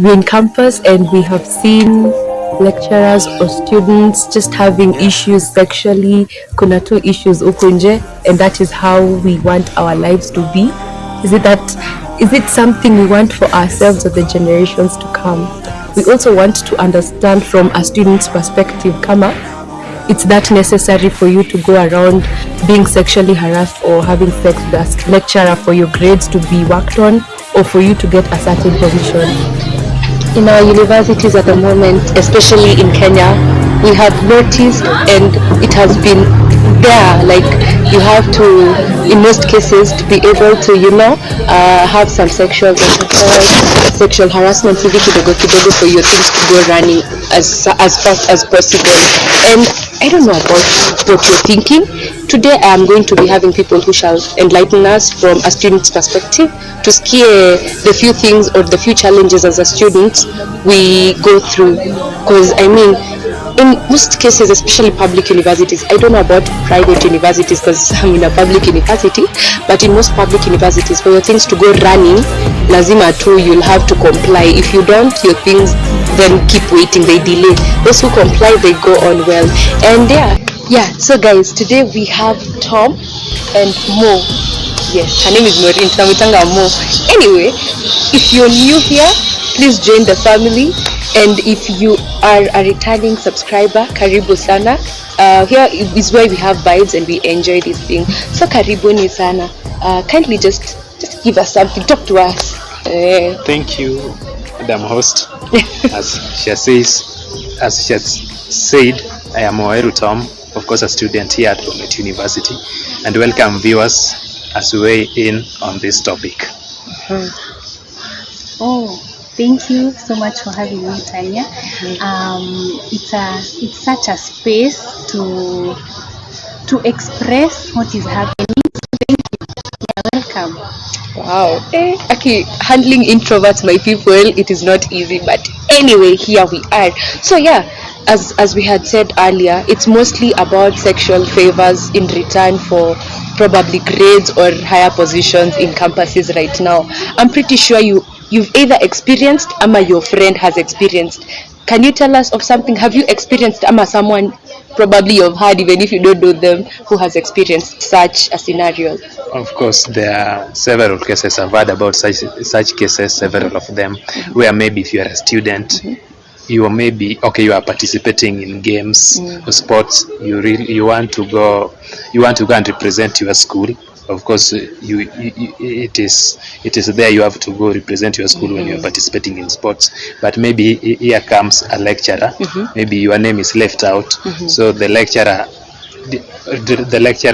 we're in campus and we have seen lecturers or students just having issues sexually. Kuna tu issues huko nje, and that is how we want our lives to be. Is it something we want for ourselves or the generations to come? We also want to understand from a student's perspective, kama it's that necessary for you to go around being sexually harassed or having sex with a lecturer for your grades to be worked on, or for you to get a certain position. In our universities at the moment, especially in Kenya, we have noticed, and it has been there, like you have to, in most cases, to be able to, have some sexual intercourse, sexual harassment, for your things to go running as fast as possible. And I don't know about what you're thinking. Today I am going to be having people who shall enlighten us from a student's perspective to scare the few things or the few challenges as a student we go through. Because in most cases, especially public universities, I don't know about private universities because I'm in a public university, but in most public universities, for your things to go running, lazima tu, you'll have to comply. If you don't, your things then keep waiting, they delay. Those who comply, they go on well. And so guys, today we have Tom and Mo. Yes, her name is Maureen, Tamitanga Mo. Anyway, if you're new here, please join the family. And if you are a returning subscriber, karibu sana. Here is where we have vibes and we enjoy this thing. So karibuni sana. Kindly just give us something, talk to us. Thank you, Madam Host. As she has said, I am Waweru Tom, of course a student here at Waweru University, and welcome viewers as we weigh in on this topic. Thank you so much for having me, Tanya. It's such a space to express what is happening. Thank you. Welcome. Wow. Okay, handling introverts, my people, it is not easy, but anyway, here we are. So as we had said earlier, it's mostly about sexual favors in return for probably grades or higher positions in campuses right now. I'm pretty sure you've either experienced or your friend has experienced. Can you tell us of something? Have you experienced or someone probably you've heard, even if you don't know them, who has experienced such a scenario? Of course, there are several cases. I've heard about such cases, several of them, where maybe if you are a student, you are participating in games or sports. You want to go and represent your school. Of course, it is there you have to go represent your school when you are participating in sports. But maybe here comes a lecturer. Maybe your name is left out. So the lecturer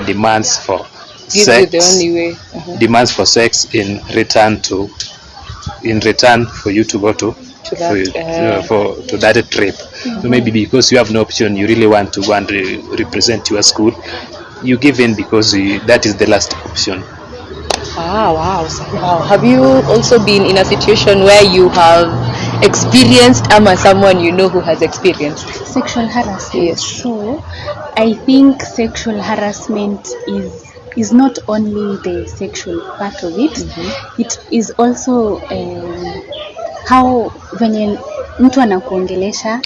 demands for sex. The only way. Demands for sex in return for you to go to that trip. So maybe because you have no option, you really want to go and represent your school, you give in because that is the last option. Wow. Have you also been in a situation where you have experienced someone you know who has experienced sexual harassment? Yes. So I think sexual harassment is not only the sexual part of it. It is also how venye mtu anakuongelesha.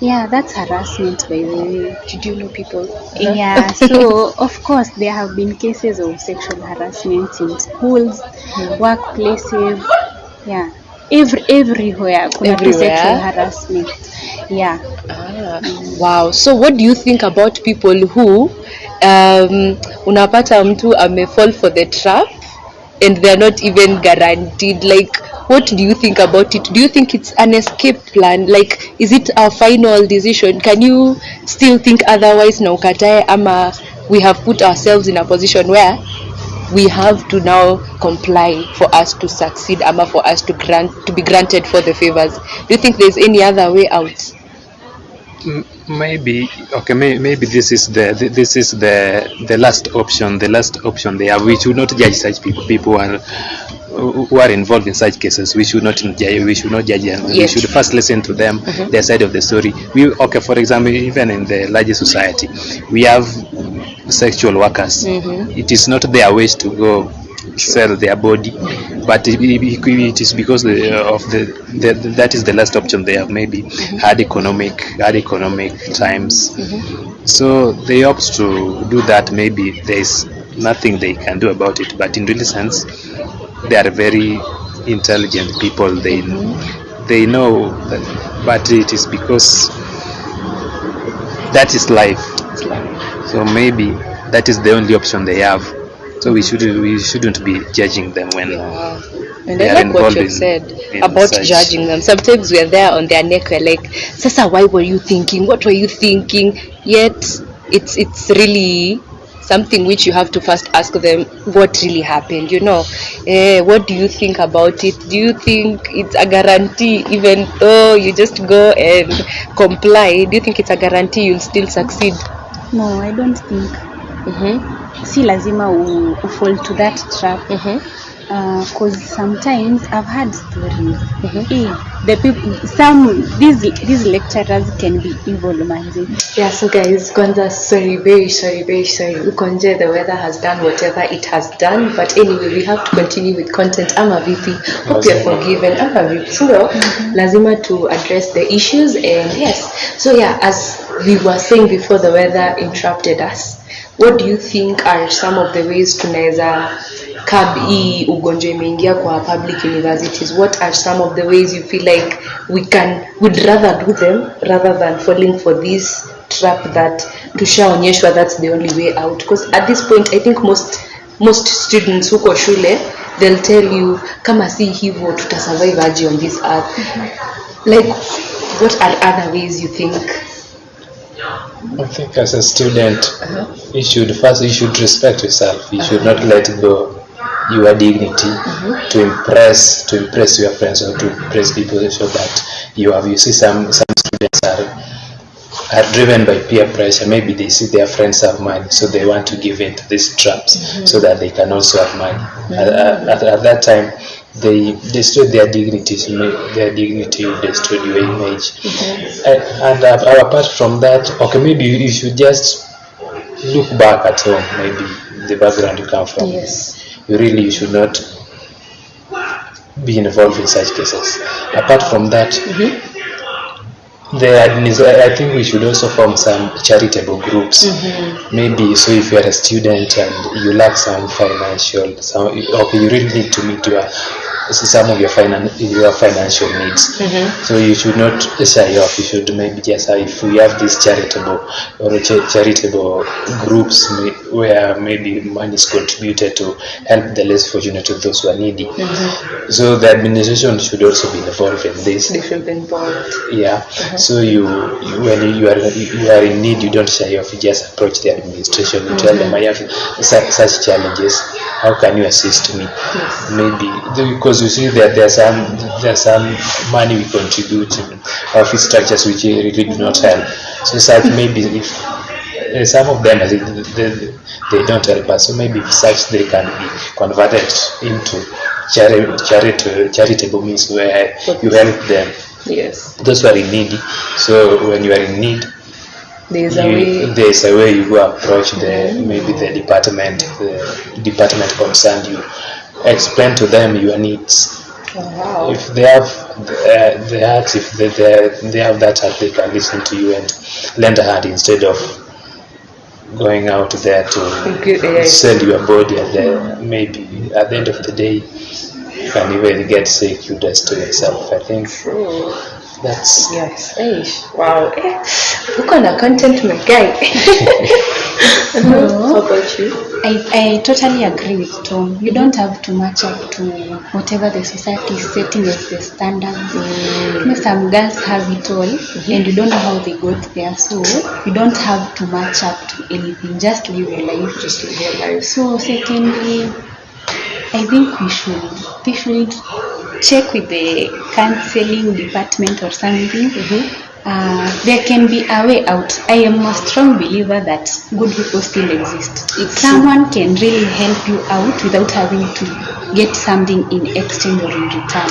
That's harassment, by the way. Did you know people? So of course there have been cases of sexual harassment in schools, workplaces, everywhere sexual harassment. Wow. So what do you think about people who unapata mtu fall for the trap and they're not even guaranteed? Like, what do you think about it? Do you think it's an escape plan? Like, is it a final decision? Can you still think otherwise na ukatae, ama we have put ourselves in a position where we have to now comply for us to succeed, ama for us to be granted for the favors? Do you think there's any other way out? Maybe this is the last option. The last option they have. We should not judge such people who are involved in such cases. We should not judge them. We should first listen to them, their side of the story. For example, even in the larger society, we have sexual workers. It is not their wish to go sell their body but it is because that is the last option they have, maybe hard economic times. So they opt to do that. Maybe there is nothing they can do about it, but in real sense they are very intelligent people. They know that, but it is because that is life. So maybe that is the only option they have. So we shouldn't be judging them when And they I are like what involved you've said in about such. judging them. Sometimes we're there on their neck, we're like, Sasa, why were you thinking? What were you thinking? Yet it's really something which you have to first ask them what really happened, what do you think about it? Do you think it's a guarantee even though you just go and comply? Do you think it's a guarantee you'll still succeed? No, I don't think. Si lazima fall to that trap. Cause sometimes I've had stories. The people, these lecturers can be evil, manzi. Yeah, so guys, Kwanza, very sorry. Ukonje, the weather has done whatever it has done, but anyway, we have to continue with content. Ama vipi, hope you're forgiven. Ama vipi, so lazima to address the issues, and yes. So yeah, as we were saying before, the weather interrupted us. What do you think are some of the ways tunaweza curb hii ugonjwa imeingia kwa public universities? What are some of the ways you feel like would rather do them rather than falling for this trap that tushaonyeshwa that's the only way out? Because at this point I think most students huko shule, they'll tell you kama si hivyo tutasurvive aje on this earth. Like, what are other ways you think? I think as a student, you should respect yourself. You should not let go your dignity to impress your friends or to impress people, so that you see some students are driven by peer pressure. Maybe they see their friends have money, so they want to give in to these traps so that they can also have money. At that time, they destroy their dignity. Their dignity will destroy your image. And apart from that, okay, maybe you should just look back at home, maybe the background you come from. Yes. You should not be involved in such cases. Apart from that, I think we should also form some charitable groups. Maybe, so if you are a student and you lack some financial, you really need to meet some of your financial needs. So you should not shy off. You should maybe just, if we have these charitable groups where maybe money is contributed to help the less fortunate of those who are needy. So the administration should also be involved in this. Yeah. So when you are in need, you don't shy off. You just approach the administration. You tell them, I have such challenges. How can you assist me? Maybe because you see that there's some money we contribute in our fee structures which really do not help. So such, maybe if some of them they don't help us, so maybe such they can be converted into charitable means where you help them. Yes. Those who are in need. So when you are in need, there's a way you go approach maybe the department concerned. You explain to them your needs. Wow. If they have the heart, if they have that heart, they can listen to you and lend a hand instead of going out there to sell your body, and maybe at the end of the day you can even get sick. You destroy yourself. I think that's yes. Wow. Look on the content, my guy. How about you? I totally agree with Tom. You don't have to match up to whatever the society is setting as the standards. Some girls have it all, and you don't know how they got there. So you don't have to match up to anything. Just live your life. So secondly, I think they should check with the counseling department or something. There can be a way out. I am a strong believer that good people still exist. If someone can really help you out without having to get something in exchange or in return.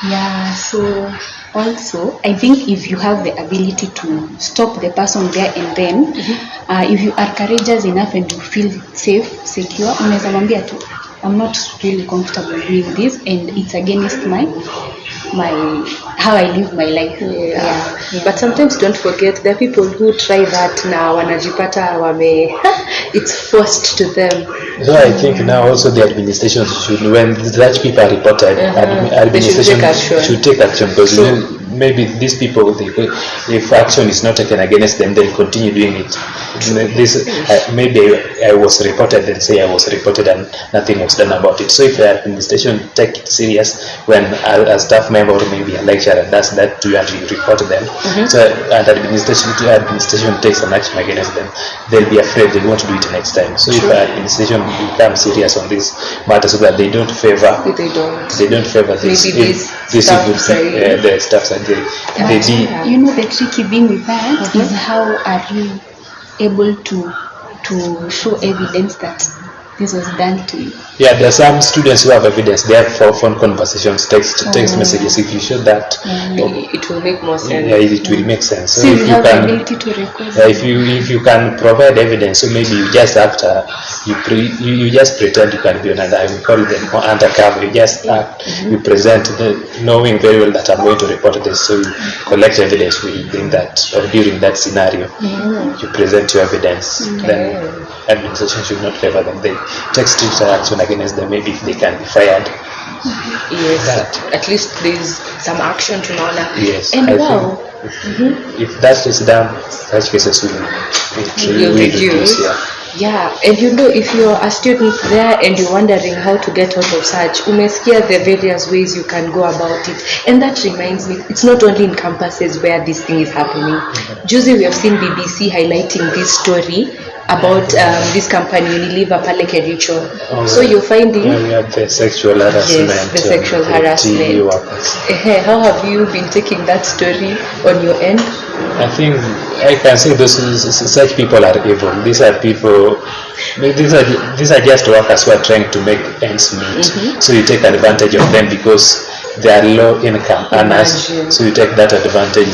Yeah, so also I think if you have the ability to stop the person there and then, if you are courageous enough and you feel safe, secure, unaweza mwambia tu I'm not really comfortable doing this, and it's against my how I live my life. Yeah. But sometimes don't forget there are people who try that na wanajipata wame it's forced to them. So I think now also the administration should, when such people are reported, administration should take action, because maybe these people, if action is not taken against them, they'll continue doing it. This maybe I was reported and say I was reported and nothing was done about it. So if the administration take it serious when a staff member or maybe a lecturer does that to you and you report them, so and administration takes an action against them, they'll be afraid they won't do it next time. So if administration becomes serious on this matter, so that they don't favor this the staff side, you know, the tricky thing with that is how are you able to show evidence that this was done to you? Yeah, there are some students who have evidence. They have phone conversations, text messages. If you show that, it will make more sense. Yeah, it will make sense. So if you have the ability to record, if you can provide evidence, so maybe you just you just pretend you can be another. I will call them undercover. You just act. You present knowing very well that I'm going to report this. So you collect evidence within that or during that scenario. You present your evidence. Then administration should not favor them. They take strict action against them. Maybe if they can be fired. Yes, at least there's some action to know. Yes, and if that is done, such cases will reduce. Yeah, and you know, if you're a student there and you're wondering how to get out of such, umesikia the various ways you can go about it. And that reminds me, it's not only in campuses where this thing is happening. Juzi, we have seen BBC highlighting this story about this company Unilever pale Kericho. So you're finding the sexual harassment. Yes, the sexual harassment. How have you been taking that story on your end? I think I can say such people are evil. These are people. These are just workers who are trying to make ends meet. So you take advantage of them because they are low income earners. So you take that advantage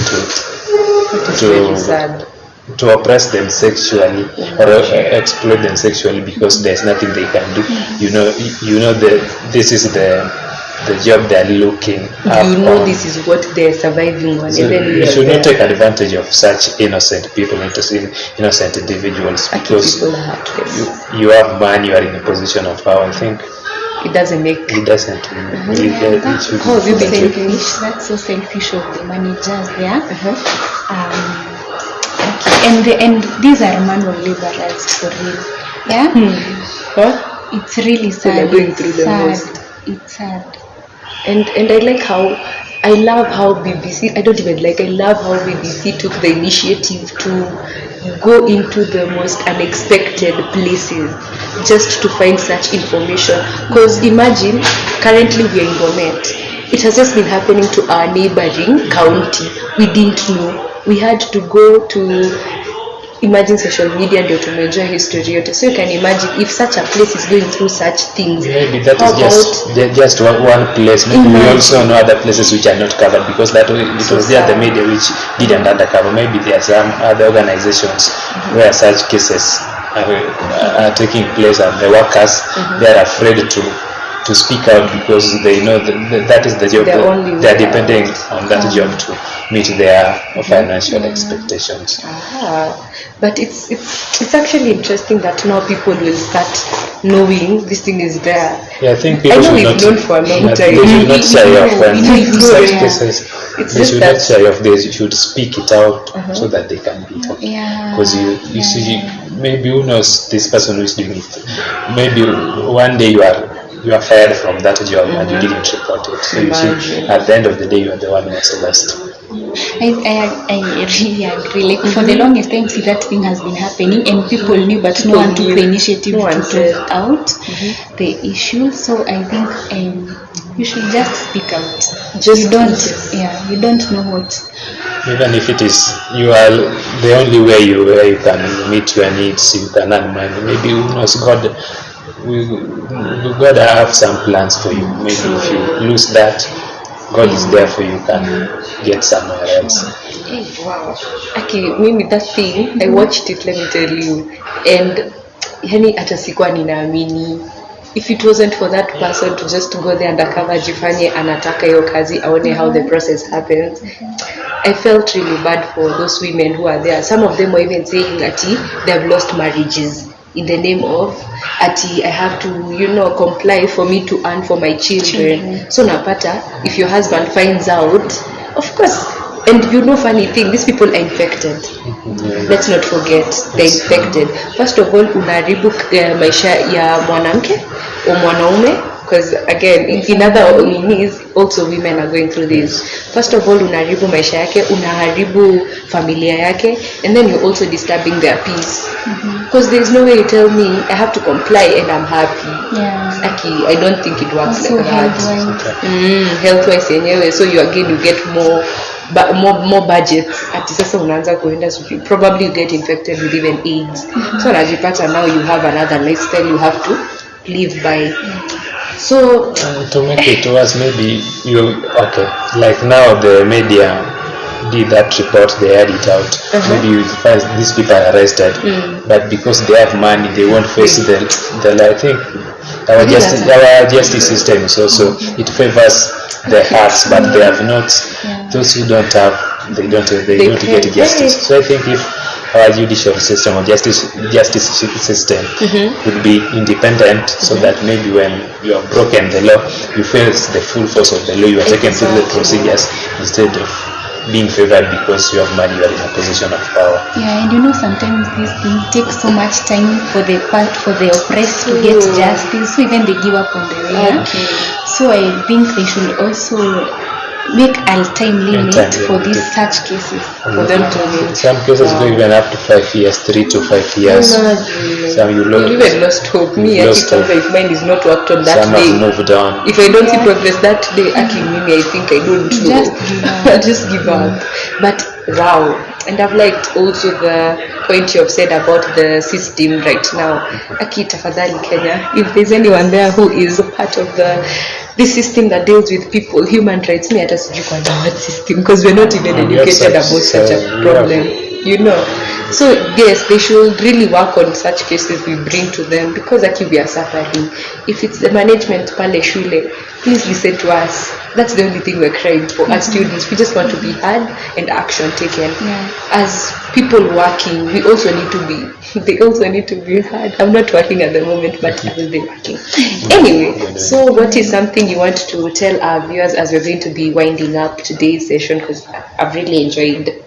to oppress them sexually or exploit them sexually because there's nothing they can do. You know this is the job they're looking up on. This is what they're surviving on. So you should not take advantage of such innocent people, innocent individuals, because you have money, you are in a position of power. I think it doesn't make how have you been selfish? That's so selfish of the managers there. And these are manual laborers for real. It's really sad. It's sad. And I love how BBC took the initiative to go into the most unexpected places just to find such information. Because imagine, currently we are in Bomet. It has just been happening to our neighboring county. We didn't know. We had to go to imagine social media ndio tumejua history yote. So you can imagine if such a place is going through such things. Maybe that is just one place. Maybe we also know other places which are not covered because it was there the media which didn't undercover. Maybe there are some other organizations where such cases are taking place and the workers they are afraid to speak out because they know that is the job. They are depending on that job to meet their financial expectations. But it's actually interesting that now people will start knowing this thing is there. Yeah, I think people should not. Known for a long time. They should not shy off when such cases. They should not shy off. They should speak it out so that they can be told. Because you see, maybe who knows this person who is doing it. Maybe one day you are fired from that job and you didn't report it. So you see, at the end of the day, you are the one who was lost. I really agree. Like for the longest time, see that thing has been happening, and people knew, but no one took the initiative to talk out the issue. So I think you should just speak out. You don't know what. Even if it is you are the only way you can meet your needs, you can earn money. Maybe who knows, God have some plans for you. Maybe if you lose that, God is there for you, can get somewhere else. Wow. Okay, maybe that thing, I watched it, let me tell you. And yani hata sikuwa ninaamini if it wasn't for that person to just go there undercover, jifanye anataka hiyo kazi, aone how the process happens. I felt really bad for those women who are there. Some of them were even saying that they have lost marriages in the name of ati I have to, comply for me to earn for my children. So napata, if your husband finds out, of course, and funny thing, these people are infected. Let's not forget, they're infected. First of all, unaharibu maisha ya mwanamke au mwanaume, because again, in other means, also women are going through this. First of all, unaharibu maisha yake, unaharibu familia yake, and then you're also disturbing their peace. Because there's no way you tell me I have to comply and I'm happy. Aki, I don't think it works also like that. Health-wise yenyewe, so you get more budgets. Ati sasa unaanza kuenda probably you get infected with even AIDS. So najipata now you have another lifestyle you have to live by. So to make it worse, maybe like now the media did that report, they had it out. Maybe you find these people are arrested, but because they have money, they won't face the I think our justice system is also, it favors the hearts, but they have not. Those who don't have, they don't get justice. So I think if our judicial system or justice system would be independent, so that maybe when you have broken the law, you face the full force of the law, you are taken through the procedures instead of being favored because you have money, you are in a position of power. And sometimes these things take so much time for the oppressed to get justice, so even they give up on the way. So I think they should also make a time limit for these such cases, for them to meet. Some cases go even up to 5 years, 3 to 5 years. Some you even lost hope. Me, if mine is not worked on that some day, have moved on. If I don't see progress that day, I think I don't know. Just give up. But wow, and I've liked also the point you have said about the system right now. Aki tafadhali Kenya, if there's anyone there who is a part of this system that deals with people, human rights, me hata sijui kwa what system, because we're not even educated about such a problem, So yes, they should really work on such cases we bring to them, because actually we are suffering. If it's the management pale shule, please listen to us. That's the only thing we're crying for. As students, we just want to be heard and action taken. As people working, they also need to be heard. I'm not working at the moment, but I will be working. Anyway, so what is something you want to tell our viewers as we're going to be winding up today's session? Because I've really enjoyed.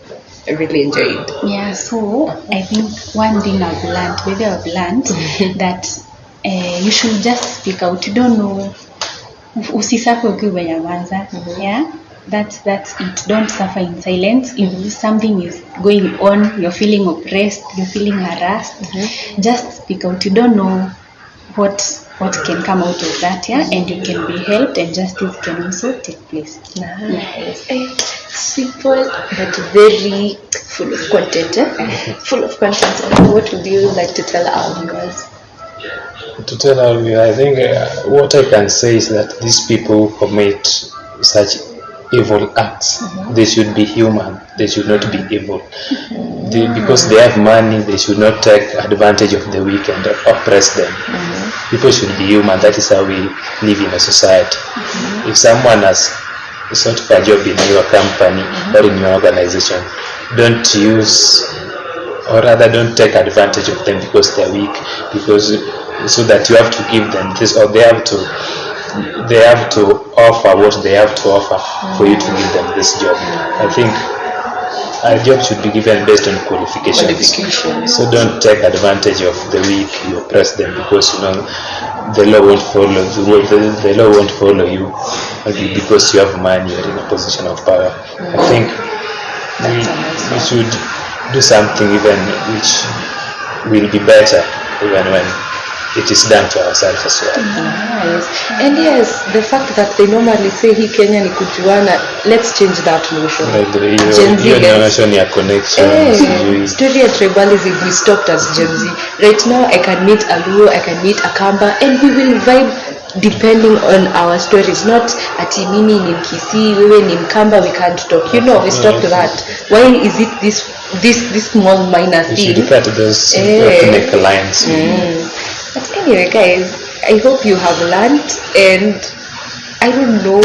Yeah, so I think one thing I've learned that you should just speak out. You don't know, usisafe ukiwa nyamaza. That's it. Don't suffer in silence. If something is going on, you're feeling oppressed, you're feeling harassed, just speak out. You don't know what can come out of that, and you can be helped, and justice can also take place. Nice. Simple but very full of content. Full of content. What would you like to tell our viewers? To tell our viewers, I think what I can say is that these people who commit such evil acts, they should be human. They should not be evil. Because they have money, they should not take advantage of the weak and oppress them. People should be human. That is how we live in a society. If someone has sought for a job in your company or in your organization, don't take advantage of them because they're weak, so that you have to give them this, or they have to offer what they have to offer for you to give them this job. I think a job should be given based on qualifications. So don't take advantage of the weak, you oppress them, because the law won't follow. The law won't follow you because you have money or in a position of power. I think we should do something even which will be better even when it is done to ourselves as well. Nice. And yes, the fact that they normally say he Kenya ni kujuana, let's change that notion. Your notion, your connection. Story of tribalism, we stopped as Gen Z. Right now, I can meet a Luo, I can meet a Kamba, and we will vibe depending on our stories. Not ati mimi ni Mkisi, wewe ni Mkamba, we can't talk. We stopped that. Why is it this small minor thing? We should look at those ethnic lines. But anyway, guys, I hope you have learned, and I don't know.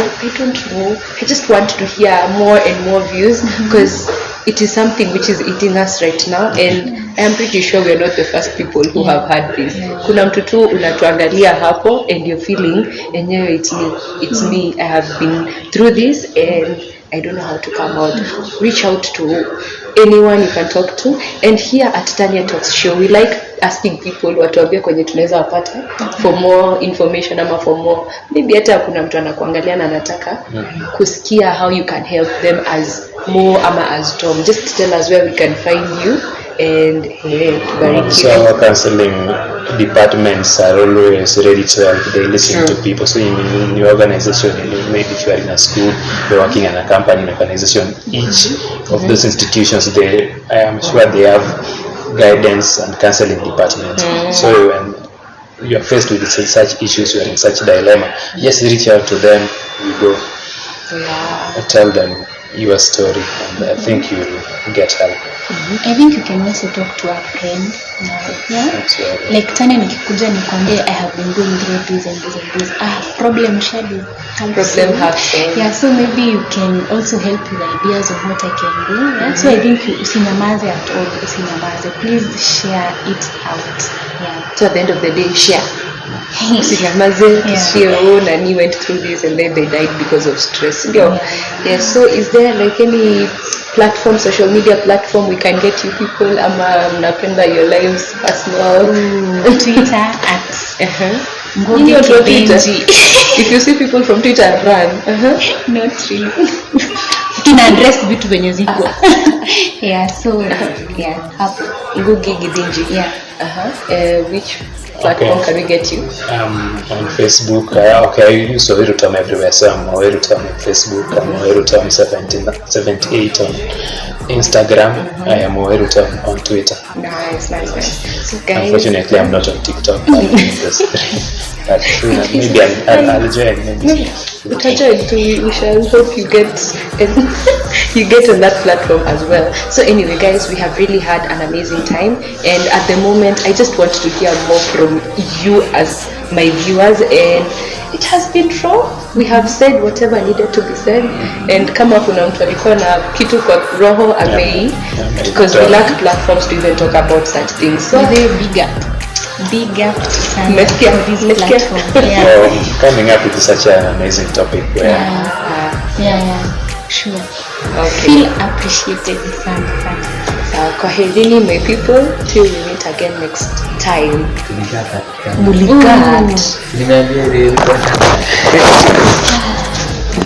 I just want to hear more and more views, because it is something which is eating us right now, and I am pretty sure we are not the first people who have had this. Kuna mtu tu unatuangalia hapo and you're feeling, enyewe it's me, I have been through this and I don't know how to come out. Reach out to anyone you can talk to, and here at Tanya Talks Show we like asking people watuambie kwenye tunaweza wapata for more information, ama for more, maybe hata kuna mtu anakuangalia na anataka kusikia how you can help them as Mo ama as Tom. Just tell us where we can find you, and so our counseling departments are always ready to help. They listen to people. So in your organization, maybe if you are in a school, you're working in a company, organization, each of those institutions, I am sure they have guidance and counseling department. So when you are faced with such issues, you are in such dilemma, just reach out to them. You go tell them your story, and I think you'll get help. I think you can also talk to a friend. Like Tanya nikikuja nikwambie I have been going through this and this and this. Problem shared is problem half solved. Yeah, so maybe you can also help with ideas of what I can do. So I think usinyamaze at all. Usinyamaze. Please share it out. So at the end of the day, share. Usinyamaze, share. Nani went through this and then they died because of stress. So is there like any platform, social media platform we can get you people, ama mnapenda your lives personal? Twitter at Twitter. If you see people from Twitter, run. Not really. Kina address vitu venye ziko. So hapo Ngugi Gidinji. Which platform can we get you? On Facebook. I use Waweru Tom everywhere, so I'm Waweru Tom on Facebook. I'm Waweru Tom 78 on Instagram. I am Waweru Tom on Twitter. Nice. So guys, unfortunately I'm not on TikTok. But maybe I'll join. We shall hope you get on that platform as well. So anyway guys, we have really had an amazing time, and at the moment I just want to hear more from you as my viewers, and it has been true. We have said whatever needed to be said, and kama kuna mtu alikuwa na kitu kwa roho amei, because we lack platforms to even talk about such things. So they big up to Sam for this platform. Coming up with such an amazing topic where sure. Okay. Feel appreciated, Sam. Kwaherini my people, till we meet again next time. Mulikat.